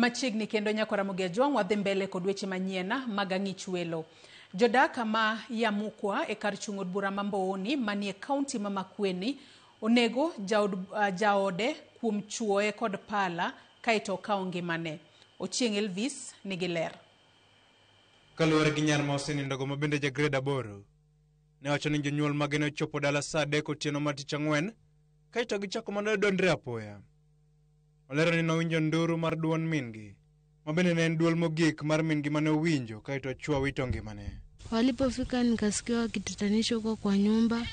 Machigni kendo Nyakaramogi Jwang wadhi mbele kod weche manyiena mag ang'ich welo. Jodak ma Yamukwa e kar chung' od bura ma Mbooni manie kaunti ma Makueni onego jaode kuom chuoe kod pala kaito kawo ngimane. Ochieng' Elvis nigi ler. Kaluwore gi nyar ma osenindo ma bende ja grade 8 ne wacho ni jonyuol mage ne ochopo dala saa 3 otieno ma tich ang'wen kaito gichako mana dondre apoya. Olero ni nowinjo nduru mar duon mingi ma bende ne en duol mogik mar mingi mane owinjo kaito chua wito ngimane. Walipofika nikasikia wakitutanisha huko kwa nyumba,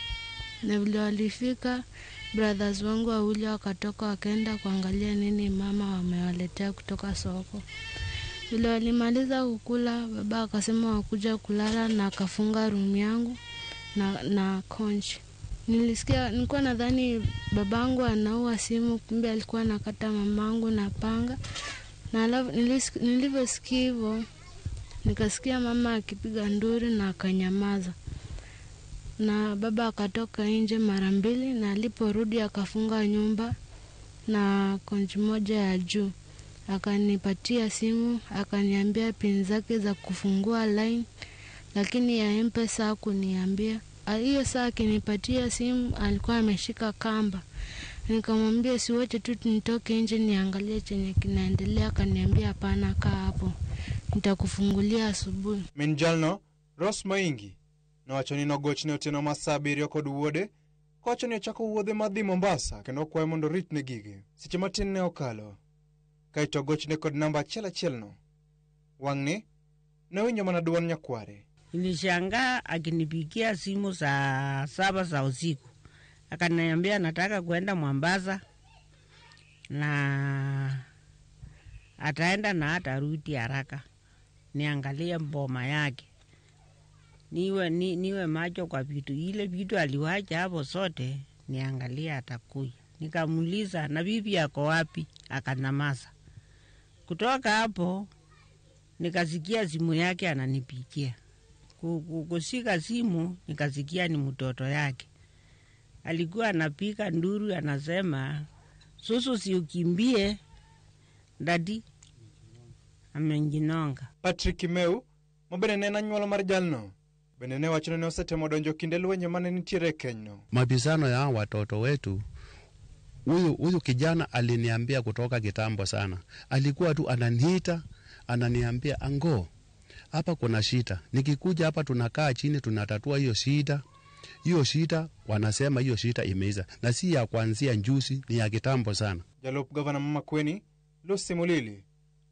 na vile walifika brothers wangu wawili wakatoka wakaenda kuangalia nini mama wamewaletea kutoka soko. Vile walimaliza kukula, baba akasema wakuja kulala na akafunga room yangu na konchi. Nilikuwa nadhani babangu anaua simu, kumbe alikuwa anakata mamangu na panga. Na nilivyosikia hivyo nikasikia mama akipiga nduru na akanyamaza. Na baba akatoka nje mara 2 na aliporudi akafunga nyumba na konchi moja ya juu. Akanipatia simu, akaniambia pin zake za kufungua line, lakini ya M-Pesa hakuniambia. Hiyo saa akinipatia simu alikuwa ameshika kamba. Nikamwambia siwache tu nitoke nje niangalie chenye kinaendelea, akaniambia hapana, kaa hapo, nitakufungulia asubuhi. Minjalno Ross Maingi na wacho ni nogochne otieno ma saa 7 kod wuode kocho ni ochako wuodhe madhi Mombasa kendo kwayo mondo rit ne gige. Seche matin ne okalo kaito gochne kod namba 1 no wang'ni ne winjo mana duon nyakware. Nilishangaa akinipigia simu saa 7 za usiku. Akaniambia nataka kwenda Mombasa na ataenda na atarudi haraka. Niangalie mboma yake. Niwe macho kwa vitu. Ile vitu aliwacha hapo zote niangalie atakuja. Nikamuuliza na bibi yako wapi? Akanyamaza. Kutoka hapo nikasikia simu yake ananipigia. Kushika simu nikasikia ni mtoto yake. Alikuwa anapiga nduru anasema, "Susu si ukimbie, dadi amenginonga." Patrick Meu mabene ne anyuola mar jalno bende ne wacho ni osetemo donjo kinde lwenye mane nitiere Kenyno. Mabizano ya watoto wetu, huyu kijana aliniambia kutoka kitambo sana. Alikuwa tu ananiita, ananiambia ango, hapa kuna shida. Nikikuja hapa tunakaa chini tunatatua hiyo shida. Hiyo shida wanasema hiyo shida imeisha. Na si ya kuanzia njusi, ni ya kitambo sana. Jalup Governor Makueni Lucy Mulili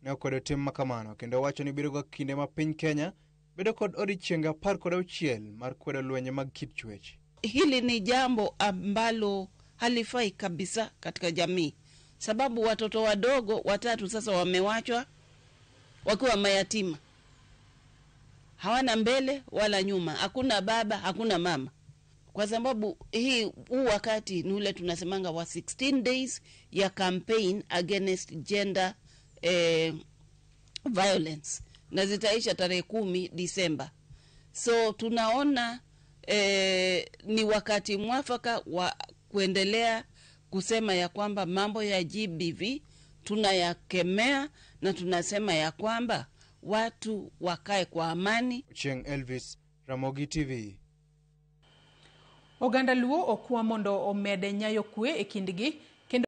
ne okodo tim makamano kendo wacho ni biro kinde ma piny Kenya bedo kod odiochienge 16 mar kwedo lwenye mag kit chwech. Hili ni jambo ambalo halifai kabisa katika jamii, sababu watoto wadogo 3 sasa wamewachwa wakiwa mayatima, hawana mbele wala nyuma, hakuna baba hakuna mama, kwa sababu huu wakati ni ule tunasemanga wa 16 days ya campaign against gender violence, na zitaisha tarehe 10 Disemba. So tunaona ni wakati mwafaka wa kuendelea kusema ya kwamba mambo ya GBV tunayakemea na tunasema ya kwamba watu wakae kwa amani. Ochieng' Elvis, Ramogi TV. Oganda Luo okwa mondo omede nyayo kwe e kindgi